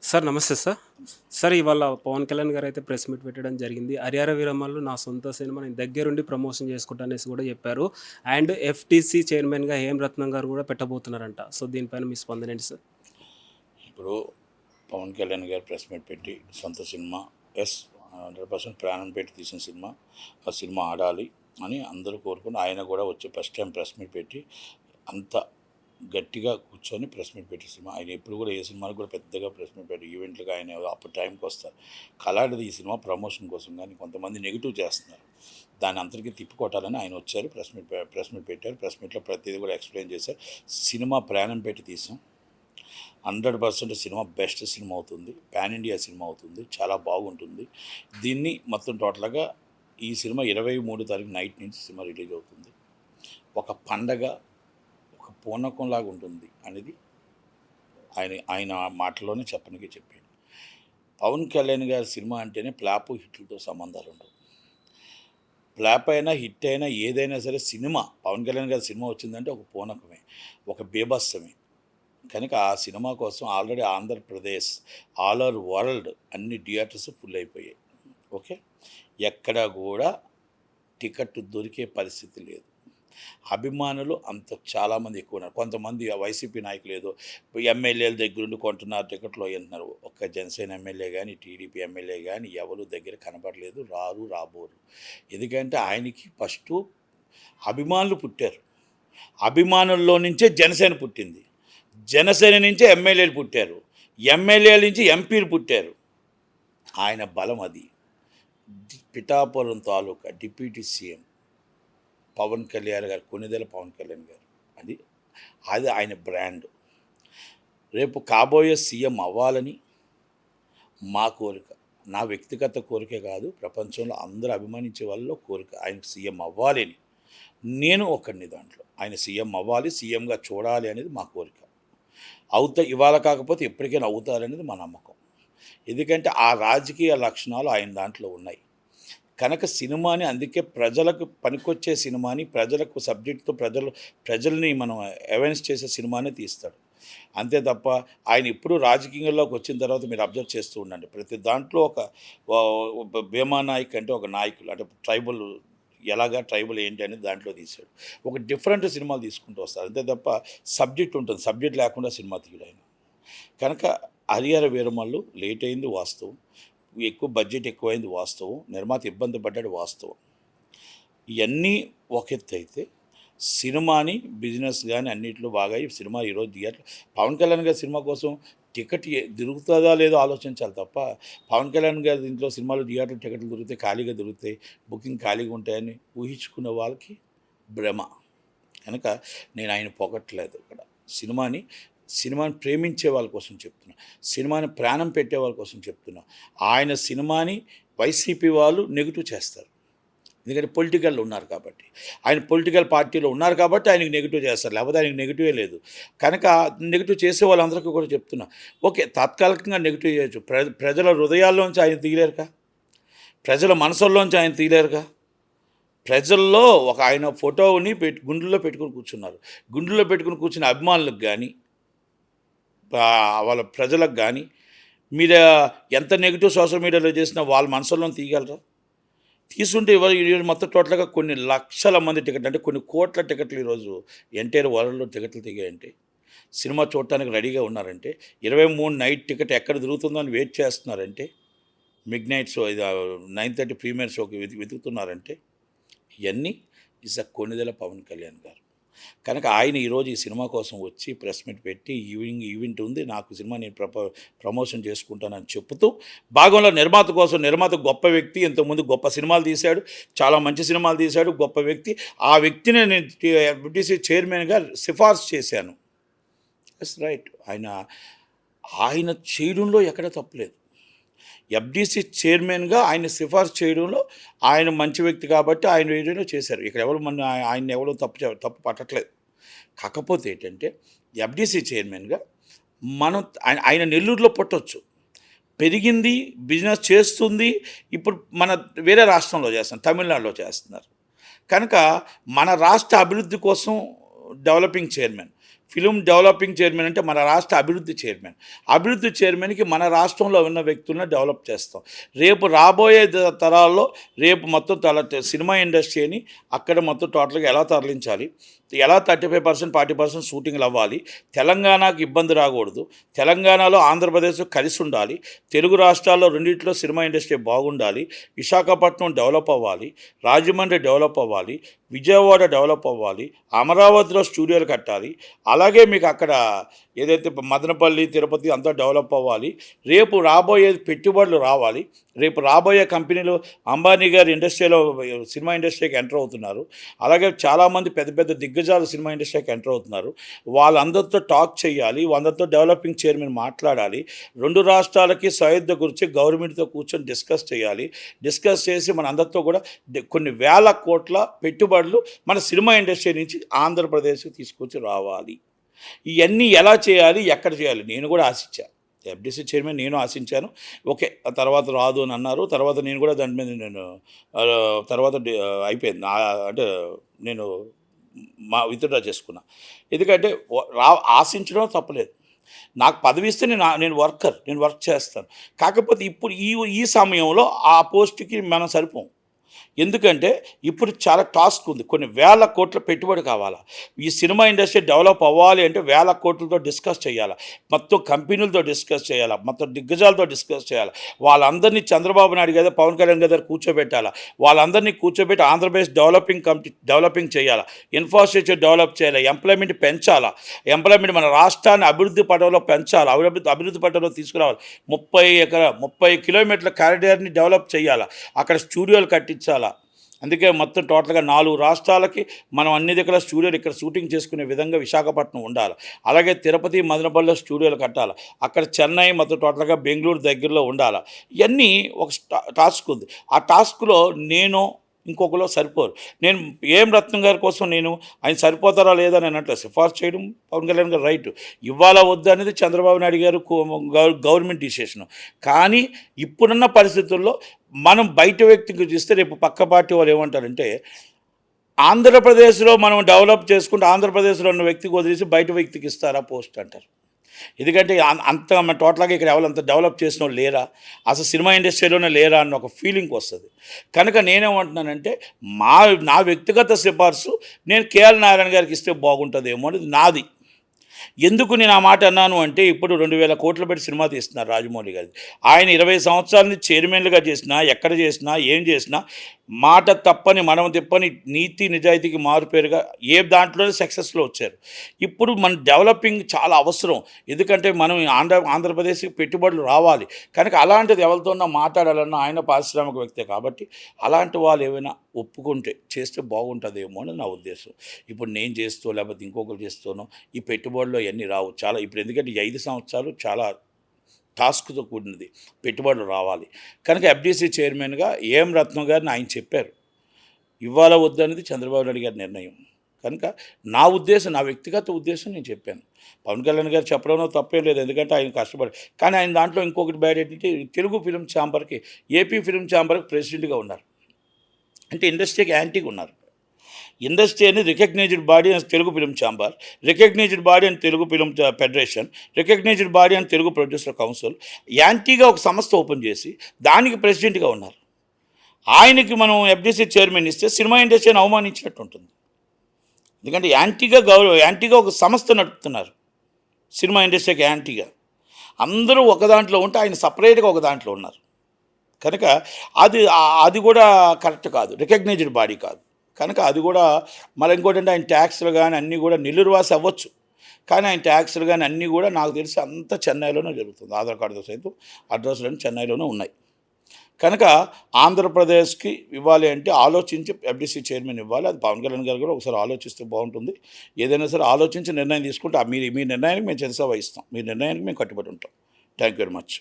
Sir నమస్తే sir. Sir ఇవాళ Pawan Kalyan గారైతే press meet పెట్టడం జరిగింది. 'హరిహర వీరమల్లు' నా సొంత సినిమా, నేను దగ్గరుండి ప్రమోషన్ చేసుకుంటా అనేసి కూడా చెప్పారు. అండ్ ఎఫ్‌టీసీ చైర్మన్‌గా హేమరత్నం గారు కూడా పెట్టబోతున్నారంట. సో దీనిపైన మీ స్పందన ఏంటి సార్? ఇప్పుడు పవన్ కళ్యాణ్ గారు ప్రెస్ మీట్ పెట్టి సొంత సినిమా 100% ప్రాణం పెట్టి తీసిన సినిమా, ఆ సినిమా ఆడాలి అని అందరూ కోరుకుని ఆయన కూడా వచ్చి ఫస్ట్ టైం ప్రెస్ మీట్ పెట్టి అంత గట్టిగా కూర్చొని ప్రెస్ మీట్ పెట్టి సినిమా. ఆయన ఎప్పుడు కూడా ఏ సినిమాకి కూడా పెద్దగా ప్రెస్ మీట్ పెట్టి ఈవెంట్లుగా ఆయన అప్పుడు టైంకి వస్తారు. కలాడిది ఈ సినిమా ప్రమోషన్ కోసం, కానీ కొంతమంది నెగిటివ్ చేస్తున్నారు. దాన్ని అందరికీ తిప్పికొట్టాలని ఆయన వచ్చారు, ప్రెస్ మీట్ పెట్టారు. ప్రెస్ మీట్లో ప్రతిదీ కూడా ఎక్స్ప్లెయిన్ చేశారు. సినిమా ప్రాణం పెట్టి తీసాం, 100% సినిమా బెస్ట్ సినిమా అవుతుంది, పాన్ ఇండియా సినిమా అవుతుంది, చాలా బాగుంటుంది. దీన్ని మొత్తం టోటల్గా ఈ సినిమా 23 తారీఖు నైట్ నుంచి సినిమా రిలీజ్ అవుతుంది. ఒక పండగ, ఒక పూనకంలాగా ఉంటుంది అనేది ఆయన ఆయన మాటల్లోనే చెప్పాడు. పవన్ కళ్యాణ్ గారి సినిమా అంటేనే ఫ్లాపు హిట్లతో సంబంధాలు ఉండవు. ఫ్లాప్ అయినా హిట్ అయినా ఏదైనా సరే సినిమా, పవన్ కళ్యాణ్ గారి సినిమా వచ్చిందంటే ఒక పూనకమే, ఒక బీభత్సమే. కనుక ఆ సినిమా కోసం already Andhra Pradesh, all over world అన్ని థియేటర్స్ ఫుల్ అయిపోయాయి. ఓకే, ఎక్కడ కూడా టికెట్ దొరికే పరిస్థితి లేదు. అభిమానులు అంత చాలామంది ఎక్కువ ఉన్నారు. కొంతమంది వైసీపీ నాయకులు ఏదో ఎమ్మెల్యేల దగ్గరుండి కొంటున్నారు, టికెట్లు అంటున్నారు. ఒక్క జనసేన ఎమ్మెల్యే కానీ టీడీపీ ఎమ్మెల్యే కానీ ఎవరు దగ్గర కనబడలేదు, రాబోరు. ఎందుకంటే ఆయనకి ఫస్టు అభిమానులు పుట్టారు, అభిమానుల్లో నుంచే జనసేన పుట్టింది, జనసేన నుంచే ఎమ్మెల్యేలు పుట్టారు, ఎమ్మెల్యేల నుంచి ఎంపీలు పుట్టారు. ఆయన బలం అది. పిఠాపురం తాలూకా డిప్యూటీ సీఎం పవన్ కళ్యాణ్ గారు, కొణిదెల పవన్ కళ్యాణ్ గారు, అది అది ఆయన బ్రాండ్. రేపు కాబోయే సీఎం అవ్వాలని మా కోరిక, నా వ్యక్తిగత కోరికే కాదు, ప్రపంచంలో అందరూ అభిమానించే వాళ్ళలో కోరిక ఆయనకు సీఎం అవ్వాలని. నేను ఒకడిని దాంట్లో. ఆయన సీఎం అవ్వాలి, సీఎంగా చూడాలి అనేది మా కోరిక. ఇవాళ కాకపోతే ఎప్పటికైనా అవుతారనేది మా నమ్మకం. ఎందుకంటే ఆ రాజకీయ లక్షణాలు ఆయన దాంట్లో ఉన్నాయి. కనుక సినిమాని అందుకే ప్రజలకు పనికొచ్చే సినిమాని, ప్రజలకు సబ్జెక్టుతో ప్రజల్ని మనం అవేర్నెస్ చేసే సినిమానే తీస్తాడు. అంతే తప్ప ఆయన ఇప్పుడు రాజకీయాల్లోకి వచ్చిన తర్వాత మీరు అబ్జర్వ్ చేస్తూ ఉండండి, ప్రతి దాంట్లో ఒక భీమా నాయక్ అంటే ఒక నాయకులు, అంటే ట్రైబల్ ఏంటి అనేది దాంట్లో తీశాడు. ఒక డిఫరెంట్ సినిమాలు తీసుకుంటూ వస్తారు. అంతే తప్ప సబ్జెక్ట్ ఉంటుంది, సబ్జెక్ట్ లేకుండా సినిమా తీయడు ఆయన. కనుక 'హరిహర వీరమల్లు' లేట్ అయింది వాస్తవం, ఎక్కువ బడ్జెట్ ఎక్కువైంది వాస్తవం, నిర్మాత ఇబ్బంది పడ్డాడు వాస్తవం. ఇవన్నీ ఒక ఎత్తు అయితే సినిమాని బిజినెస్ కానీ అన్నింటిలో బాగా ఈ సినిమా ఈరోజు థియేటర్, పవన్ కళ్యాణ్ గారి సినిమా కోసం టికెట్ దొరుకుతుందా లేదో ఆలోచించాలి తప్ప, పవన్ కళ్యాణ్ గారి దీంట్లో సినిమాలు థియేటర్ టికెట్లు దొరుకుతాయి, ఖాళీగా దొరుకుతాయి, బుకింగ్ ఖాళీగా ఉంటాయని ఊహించుకునే వాళ్ళకి భ్రమ. కనుక నేను ఆయన పొగట్లేదు ఇక్కడ. సినిమాని ప్రేమించే వాళ్ళ కోసం చెప్తున్నా, సినిమాని ప్రాణం పెట్టే వాళ్ళ కోసం చెప్తున్నా. ఆయన సినిమాని వైసీపీ వాళ్ళు నెగిటివ్ చేస్తారు, ఎందుకంటే పొలిటికల్లో ఉన్నారు కాబట్టి, ఆయన పొలిటికల్ పార్టీలో ఉన్నారు కాబట్టి ఆయనకి నెగిటివ్ చేస్తారు, లేకపోతే ఆయనకి నెగిటివే లేదు. కనుక నెగిటివ్ చేసే వాళ్ళందరికీ కూడా చెప్తున్నా, ఓకే తాత్కాలికంగా నెగిటివ్ చేయొచ్చు, ప్రజల హృదయాల్లోంచి ఆయన తీయలేరుగా, ప్రజల మనసుల్లోంచి ఆయన తీయలేరుగా. ప్రజల్లో ఒక ఆయన ఫోటోని గుండెల్లో పెట్టుకుని కూర్చున్నారు. గుండెల్లో పెట్టుకుని కూర్చున్న అభిమానులకు కానీ, వాళ్ళ ప్రజలకు కానీ మీరు ఎంత నెగిటివ్ సోషల్ మీడియాలో చేసినా వాళ్ళ మనసుల్లో తీయగలరా? తీసుంటే ఈరోజు మొత్తం టోటల్గా కొన్ని లక్షల మంది టికెట్లు, అంటే కొన్ని కోట్ల టికెట్లు ఈరోజు ఎంటైర్ వరల్డ్లో టికెట్లు దిగాయంటే, సినిమా చూడటానికి రెడీగా ఉన్నారంటే, 23 నైట్ టికెట్ ఎక్కడ దొరుకుతుందో అని వెయిట్ చేస్తున్నారంటే, మిడ్ నైట్ షో, ఇది 9:30 ప్రీమియర్ షోకి వెతుకుతున్నారంటే, ఇవన్నీ కొణిదెల పవన్ కళ్యాణ్ గారు. కనుక ఆయన ఈరోజు ఈ సినిమా కోసం వచ్చి ప్రెస్ మీట్ పెట్టి ఈవెంట్ ఉంది, నాకు సినిమా నేను ప్రమోషన్ చేసుకుంటానని చెప్తూ, భాగంలో నిర్మాత గొప్ప వ్యక్తి, ఇంతకుముందు గొప్ప సినిమాలు తీశాడు, చాలా మంచి సినిమాలు తీశాడు, గొప్ప వ్యక్తి. ఆ వ్యక్తిని నేను ఎఫ్టీసీ చైర్మన్గా సిఫార్సు చేశాను. ఎస్ రైట్, ఆయన చేయడంలో ఎక్కడ తప్పులేదు. ఎఫ్డీసీ చైర్మన్గా ఆయన సిఫార్సు చేయడంలో ఆయన మంచి వ్యక్తి కాబట్టి ఆయన వేయడంలో చేశారు. ఇక్కడ ఎవరు ఆయన ఎవరో తప్పు పట్టట్లేదు. కాకపోతే ఏంటంటే ఎఫ్డీసీ చైర్మన్గా ఆయన నెల్లూరులో పుట్టవచ్చు, పెరిగింది, బిజినెస్ చేస్తుంది, ఇప్పుడు మన వేరే రాష్ట్రంలో చేస్తున్నారు, తమిళనాడులో చేస్తున్నారు. కనుక మన రాష్ట్ర అభివృద్ధి కోసం developing chairman, film developing chairman అంటే మన రాష్ట్ర అభివృద్ధి చైర్మన్. అభివృద్ధి చైర్మన్కి మన రాష్ట్రంలో ఉన్న వ్యక్తులను డెవలప్ చేస్తాం. రేపు రాబోయే తరాల్లో రేపు మొత్తం సినిమా ఇండస్ట్రీని అక్కడ మొత్తం టోటల్గా ఎలా తరలించాలి, ఎలా 35% 40% షూటింగ్లు అవ్వాలి, తెలంగాణకు ఇబ్బంది రాకూడదు, తెలంగాణలో ఆంధ్రప్రదేశ్ కలిసి ఉండాలి, తెలుగు రాష్ట్రాల్లో రెండింటిలో సినిమా ఇండస్ట్రీ బాగుండాలి, విశాఖపట్నం డెవలప్ అవ్వాలి, రాజమండ్రి డెవలప్ అవ్వాలి, విజయవాడ డెవలప్ అవ్వాలి, అమరావతిలో స్టూడియోలు కట్టాలి, అలాగే మీకు అక్కడ ఏదైతే మదనపల్లి తిరుపతి అంతా డెవలప్ అవ్వాలి, రేపు రాబోయే పెట్టుబడులు రావాలి, రేపు రాబోయే కంపెనీలు అంబానీ గారు ఇండస్ట్రీలో సినిమా ఇండస్ట్రీకి ఎంటర్ అవుతున్నారు, అలాగే చాలామంది పెద్ద పెద్ద దిగ్గజాలు సినిమా ఇండస్ట్రీకి ఎంటర్ అవుతున్నారు, వాళ్ళందరితో టాక్ చేయాలి, వాళ్ళందరితో డెవలపింగ్ చైర్మన్ మాట్లాడాలి, రెండు రాష్ట్రాలకి సయోధ్య గురించి గవర్నమెంట్తో కూర్చొని డిస్కస్ చేయాలి, డిస్కస్ చేసి మన అందరితో కూడా కొన్ని వేల కోట్ల పెట్టుబడులు మన సినిమా ఇండస్ట్రీ నుంచి ఆంధ్రప్రదేశ్కి తీసుకొచ్చి రావాలి. ఇవన్నీ ఎలా చేయాలి, ఎక్కడ చేయాలి నేను కూడా ఆశించాను. ఎఫ్డీసీ చైర్మన్ నేను ఆశించాను. ఓకే, ఆ తర్వాత రాదు అని అన్నారు. తర్వాత నేను కూడా దాని మీద నేను తర్వాత అయిపోయింది. అంటే నేను విత్డ్రా చేసుకున్నా. ఎందుకంటే ఆశించడం తప్పలేదు. నాకు పదవి ఇస్తే నేను వర్క్ చేస్తాను. కాకపోతే ఇప్పుడు ఈ సమయంలో ఆ పోస్ట్కి మనం సరిపోం. ఎందుకంటే ఇప్పుడు చాలా టాస్క్ ఉంది. కొన్ని వేల కోట్ల పెట్టుబడి కావాలా. ఈ సినిమా ఇండస్ట్రీ డెవలప్ అవ్వాలి అంటే వేల కోట్లతో డిస్కస్ చేయాలి, మొత్తం కంపెనీలతో డిస్కస్ చేయాలి, మొత్తం దిగ్గజాలతో డిస్కస్ చేయాలి. వాళ్ళందరినీ చంద్రబాబు నాయుడు గారు పవన్ కళ్యాణ్ గారు కూర్చోబెట్టాలి. వాళ్ళందరినీ కూర్చోబెట్టి ఆంధ్రప్రదేశ్ డెవలపింగ్ చేయాలి, ఇన్ఫ్రాస్ట్రక్చర్ డెవలప్ చేయాలి, ఎంప్లాయ్మెంట్ పెంచాలా, ఎంప్లాయ్మెంట్ మన రాష్ట్రాన్ని అభివృద్ధి పటంలో పెంచాలి, అభివృద్ధి పటంలో తీసుకురావాలి. 30 కిలోమీటర్ల కారిడార్ని డెవలప్ చేయాలి, అక్కడ స్టూడియోలు కట్టించాలి. అందుకే మొత్తం టోటల్గా 4 రాష్ట్రాలకి మనం అన్ని దగ్గర స్టూడియోలు ఇక్కడ షూటింగ్ చేసుకునే విధంగా విశాఖపట్నం ఉండాలి. అలాగే తిరుపతి మదనపల్లిలో స్టూడియోలు కట్టాలి, అక్కడ చెన్నై మొత్తం టోటల్గా బెంగళూరు దగ్గరలో ఉండాలి. ఇవన్నీ ఒక టాస్క్ ఉంది. ఆ టాస్క్లో నేను ఇంకొకరు సరిపోరు. నేను ఏం రత్నం గారి కోసం ఆయన సరిపోతారా లేదా అని అన్నట్లు సిఫార్సు చేయడం పవన్ కళ్యాణ్ గారు రైట్, ఇవ్వాలా వద్దు అనేది చంద్రబాబు నాయుడు గారు గవర్నమెంట్ డిసిషన్. కానీ ఇప్పుడున్న పరిస్థితుల్లో మనం బయట వ్యక్తికి చూస్తే రేపు పక్క పార్టీ వాళ్ళు ఏమంటారంటే ఆంధ్రప్రదేశ్లో మనం డెవలప్ చేసుకుంటే ఆంధ్రప్రదేశ్లో ఉన్న వ్యక్తికి వదిలేసి బయట వ్యక్తికి ఇస్తారా పోస్ట్ అంటారు. ఎందుకంటే అంత టోటల్గా ఇక్కడ ఎవరు అంత డెవలప్ చేసిన వాళ్ళు లేరా, అసలు సినిమా ఇండస్ట్రీలోనే లేరా అన్న ఒక ఫీలింగ్ వస్తుంది. కనుక నేనేమంటున్నానంటే నా వ్యక్తిగత సిఫార్సు నేను కేఎల్ నారాయణ గారికి ఇస్తే బాగుంటుందేమో అనేది నాది. ఎందుకు నేను ఆ మాట అన్నాను అంటే ఇప్పుడు 2000 కోట్లు పెట్టి సినిమా తీస్తున్నారు రాజమౌళి గారి. ఆయన 20 సంవత్సరాల నుంచి చైర్మన్లుగా చేసినా, ఎక్కడ చేసినా, ఏం చేసినా మాట తప్పని మనం తిప్పని నీతి నిజాయితీకి మారుపేరుగా ఏ దాంట్లోనే సక్సెస్లో వచ్చారు. ఇప్పుడు మన డెవలపింగ్ చాలా అవసరం. ఎందుకంటే మనం ఆంధ్రప్రదేశ్కి పెట్టుబడులు రావాలి. కనుక అలాంటిది ఎవరితోన్నా మాట్లాడాలన్నా ఆయన పారిశ్రామిక వ్యక్తే కాబట్టి అలాంటి వాళ్ళు ఏమైనా ఒప్పుకుంటే చేస్తే బాగుంటుందేమో అని నా ఉద్దేశం. ఇప్పుడు నేను చేస్తూ లేకపోతే ఇంకొకరు చేస్తూనో ఈ పెట్టుబడులు అవన్నీ రావు. చాలా ఇప్పుడు ఎందుకంటే ఈ 5 సంవత్సరాలు చాలా టాస్క్తో కూడినది, పెట్టుబడులు రావాలి. కనుక ఎఫ్డీసీ చైర్మన్గా ఏఎం రత్నం గారిని ఆయన చెప్పారు, ఇవ్వాలా వద్దనేది చంద్రబాబు నాయుడు గారి నిర్ణయం. కనుక నా ఉద్దేశం, నా వ్యక్తిగత ఉద్దేశం నేను చెప్పాను. పవన్ కళ్యాణ్ గారు చెప్పడంలో తప్పేం లేదు, ఎందుకంటే ఆయన కష్టపడి. కానీ ఆయన దాంట్లో ఇంకొకటి బ్యాడ్ ఏంటంటే తెలుగు ఫిలిం ఛాంబర్కి, ఏపీ ఫిలిం ఛాంబర్కి ప్రెసిడెంట్గా ఉన్నారు. అంటే ఇండస్ట్రీకి యాంటీగా ఉన్నారు. ఇండస్ట్రీ అనేది రికగ్నైజ్డ్ బాడీ అని Telugu film chamber, recognised body అని Telugu film federation, recognised body అని తెలుగు ప్రొడ్యూసర్ కౌన్సిల్, యాంటీగా ఒక సంస్థ ఓపెన్ చేసి దానికి ప్రెసిడెంట్గా ఉన్నారు. ఆయనకి మనం ఎఫ్డీసీ చైర్మన్ ఇస్తే సినిమా ఇండస్ట్రీని అవమానించినట్టు ఉంటుంది. ఎందుకంటే యాంటీగా ఒక సంస్థ నడుపుతున్నారు, సినిమా ఇండస్ట్రీకి యాంటీగా. అందరూ ఒక దాంట్లో ఉంటే ఆయన సపరేట్గా ఒక దాంట్లో ఉన్నారు. కనుక అది కూడా కరెక్ట్ కాదు, రికగ్నైజ్డ్ బాడీ కాదు. కనుక అది కూడా మళ్ళీ ఇంకోటి అంటే ఆయన ట్యాక్స్లు కానీ అన్నీ కూడా నిలురువాసి అవ్వచ్చు, కానీ ఆయన ట్యాక్స్లు కానీ అన్నీ కూడా నాకు తెలిసి అంతా చెన్నైలోనే జరుగుతుంది. ఆధార్ కార్డుతో సైతం అడ్రస్లు చెన్నైలోనే ఉన్నాయి. కనుక ఆంధ్రప్రదేశ్కి ఇవ్వాలి అంటే ఆలోచించి ఎఫ్డీసీ చైర్మన్ ఇవ్వాలి. అది పవన్ కళ్యాణ్ గారు కూడా ఒకసారి ఆలోచిస్తే బాగుంటుంది. ఏదైనా సరే ఆలోచించి నిర్ణయం తీసుకుంటే మీ నిర్ణయానికి మేము చెరస వహిస్తాం, మీ నిర్ణయానికి మేము కట్టుబడి ఉంటాం. Thank you very much.